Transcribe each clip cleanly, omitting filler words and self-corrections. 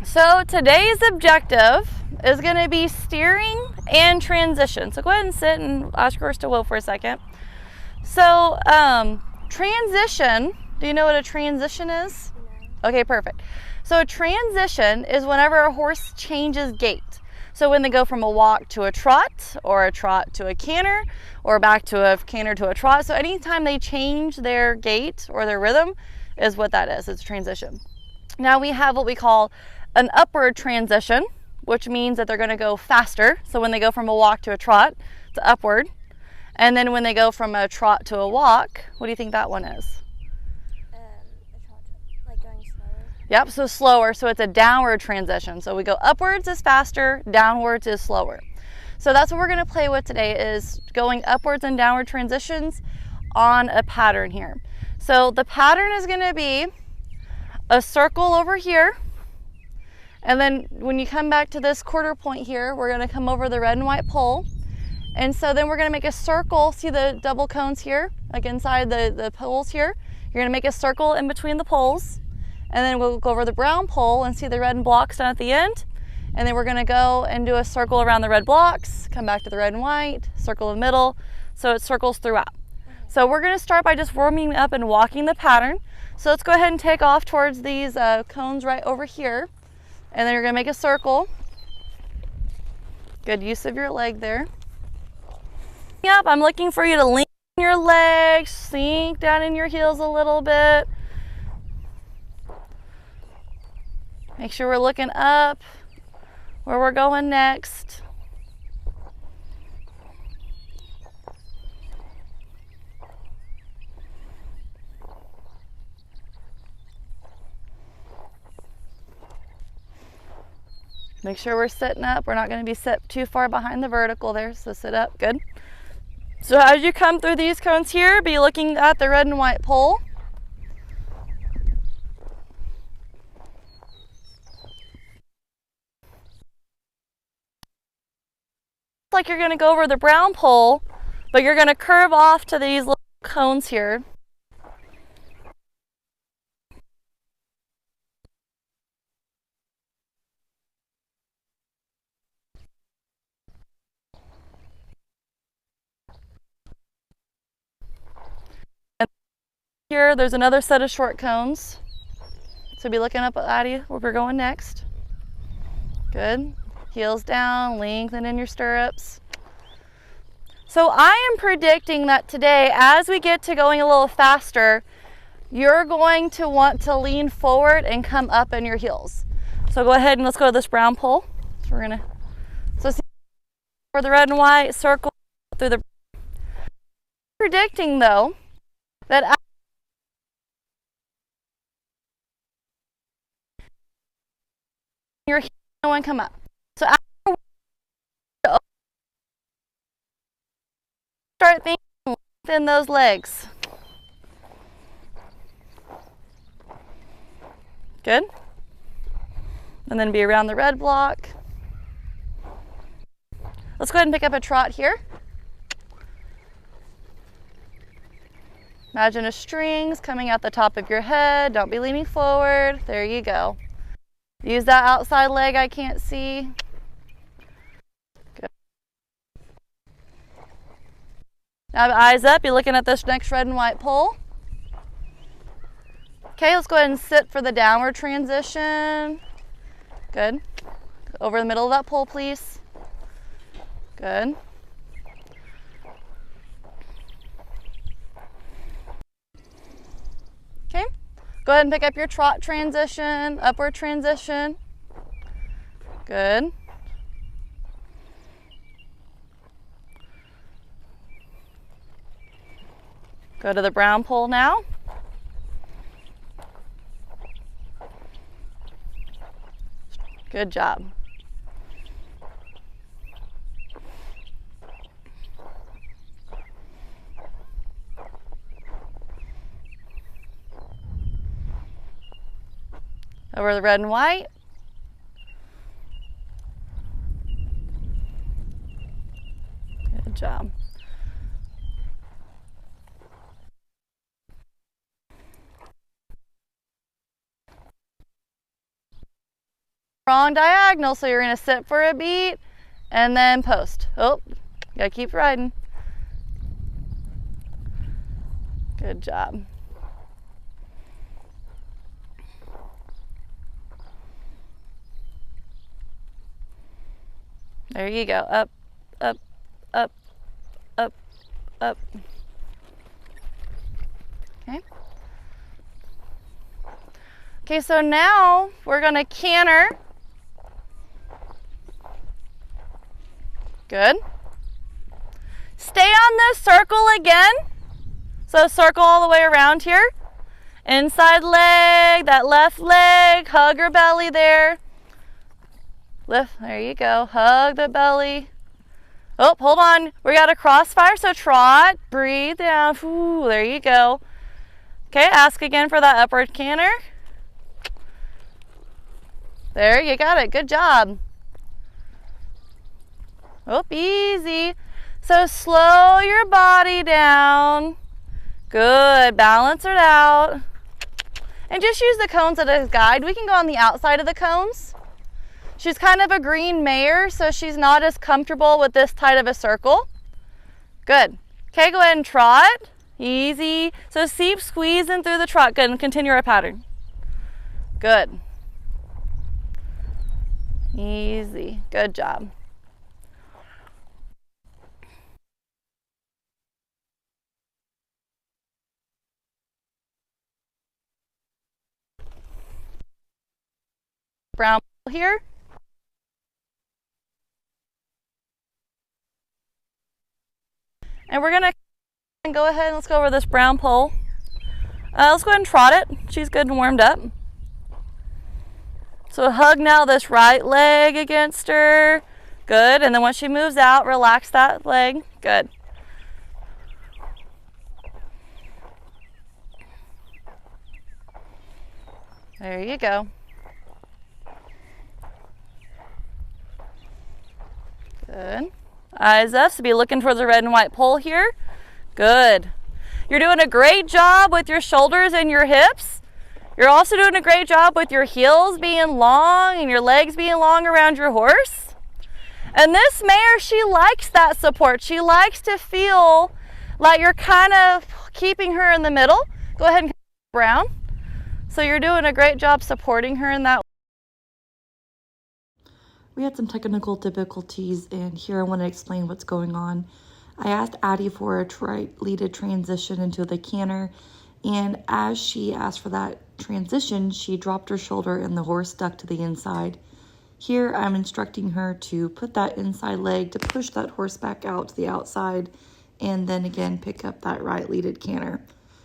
So today's objective is going to be steering and transition. So go ahead and sit and ask yours to Will for a second. So transition, do you know what a transition is? No. Okay, perfect. So a transition is whenever a horse changes gait. So when they go from a walk to a trot, or a trot to a canter, or back to a canter to a trot. So anytime they change their gait or their rhythm is what that is. It's a transition. Now we have what we call an upward transition, which means that they're going to go faster. So when they go from a walk to a trot, it's upward. And then when they go from a trot to a walk, what do you think that one is? A trot, like going slower. Yep, so slower. So it's a downward transition. So we go upwards is faster, downwards is slower. So that's what we're going to play with today, is going upwards and downward transitions on a pattern here. So the pattern is going to be a circle over here. And then when you come back to this quarter point here, we're going to come over the red and white pole. And so then we're going to make a circle. See the double cones here, like inside the poles here? You're going to make a circle in between the poles. And then we'll go over the brown pole and see the red blocks down at the end. And then we're going to go and do a circle around the red blocks, come back to the red and white, circle in the middle. So it circles throughout. So we're going to start by just warming up and walking the pattern. So let's go ahead and take off towards these cones right over here. And then you're going to make a circle. Good use of your leg there. Up, I'm looking for you to lean your legs, sink down in your heels a little bit. Make sure we're looking up where we're going next. Make sure we're sitting up. We're not going to be set too far behind the vertical there, so sit up. Good. So as you come through these cones here, be looking at the red and white pole. Like you're going to go over the brown pole, but you're going to curve off to these little cones here. Here, there's another set of short cones. So be looking up at you where we're going next. Good. Heels down, lengthen in your stirrups. So I am predicting that today, as we get to going a little faster, you're going to want to lean forward and come up in your heels. So go ahead and let's go to this brown pole. So we're gonna, so see for the red and white, circle through the. Predicting though that your heel and come up. So after start thinking, lengthen those legs. Good. And then be around the red block. Let's go ahead and pick up a trot here. Imagine a strings coming out the top of your head. Don't be leaning forward. There you go. Use that outside leg I can't see. Good. Now eyes up, you're looking at this next red and white pole. Okay, let's go ahead and sit for the downward transition. Good. Over the middle of that pole, please. Good. Okay, go ahead and pick up your trot transition, upward transition. Good. Go to the brown pole now. Good job. Over the red and white. Good job. Wrong diagonal, so you're gonna sit for a beat and then post. Oh, gotta keep riding. Good job. There you go. Up, up, up, up, up. Okay. Okay, so now we're gonna canter. Good. Stay on this circle again. So circle all the way around here. Inside leg, that left leg, hug your belly there. Lift, there you go, hug the belly. Oh, hold on, we got a crossfire, so trot, breathe down, ooh, there you go. Okay, ask again for that upward canter. There, you got it, good job. Oh, easy. So slow your body down. Good, balance it out. And just use the cones as a guide. We can go on the outside of the cones. She's kind of a green mare, so she's not as comfortable with this tight of a circle. Good. Okay, go ahead and trot. Easy. So keep squeezing through the trot. Good, and continue our pattern. Good. Easy. Good job. Brown here. And we're gonna go ahead and let's go over this brown pole. Let's go ahead and trot it. She's good and warmed up. So hug now this right leg against her. Good, and then once she moves out, relax that leg. Good. There you go. Good. Eyes up, so be looking towards the red and white pole here. Good. You're doing a great job with your shoulders and your hips. You're also doing a great job with your heels being long and your legs being long around your horse. And this mare, she likes that support. She likes to feel like you're kind of keeping her in the middle. Go ahead and brown. So you're doing a great job supporting her in that. We had some technical difficulties, and here I want to explain what's going on. I asked Addie for a leaded transition into the canter, and as she asked for that transition, she dropped her shoulder and the horse stuck to the inside. Here I'm instructing her to put that inside leg to push that horse back out to the outside, and then again pick up that right leaded canter.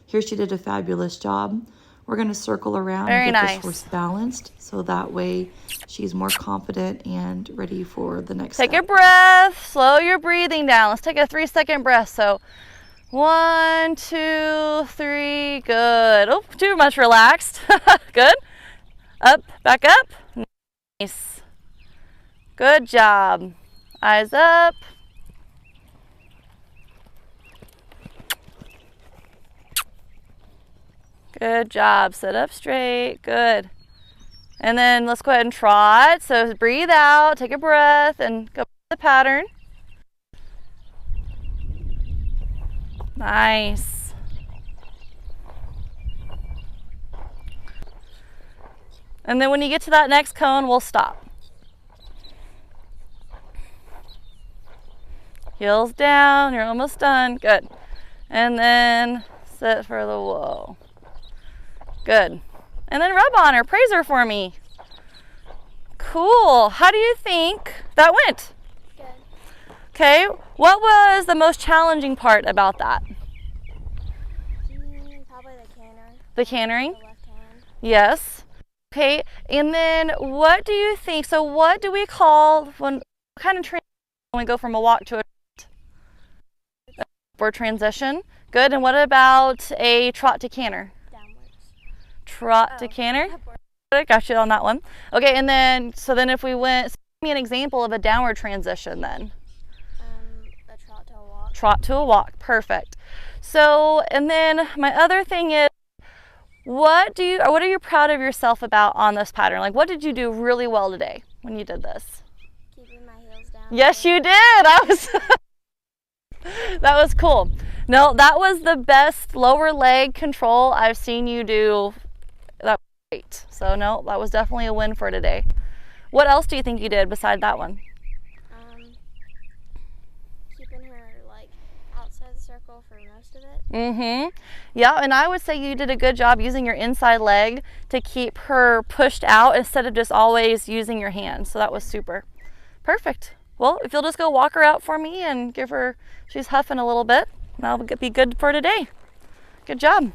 Here she did a fabulous job. We're going to circle around and get this horse balanced, so that way she's more confident and ready for the next step. Take a breath, slow your breathing down. Let's take a 3-second breath. So 1, 2, 3, good. Oh, too much relaxed. Good. Up, back up. Nice. Good job. Eyes up. Good job. Sit up straight. Good. And then let's go ahead and trot. So breathe out, take a breath, and go the pattern. Nice. And then when you get to that next cone, we'll stop. Heels down. You're almost done. Good. And then sit for the whoa. Good. And then rub on her, praise her for me. Cool. How do you think that went? Good. Okay, what was the most challenging part about that? Probably the canter. The cantering? The left hand. Yes. Okay, and then what do you think, so what do we call, what kind of transition when we go from a walk to a upward transition? Good, and what about a trot to canter? Trot to canter. I got you on that one. Okay, and then, so then if we went, so give me an example of a downward transition then. A trot to a walk. Trot to a walk, perfect. So, and then my other thing is, What are you proud of yourself about on this pattern? Like, what did you do really well today when you did this? Keeping my heels down. Yes, you did. That was cool. No, that was the best lower leg control I've seen you do. That was great. So no, that was definitely a win for today. What else do you think you did beside that one? Keeping her like outside the circle for most of it. Mm-hmm. Yeah, and I would say you did a good job using your inside leg to keep her pushed out instead of just always using your hands. So that was super. Perfect. Well, if you'll just go walk her out for me and give her, she's huffing a little bit, that'll be good for today. Good job.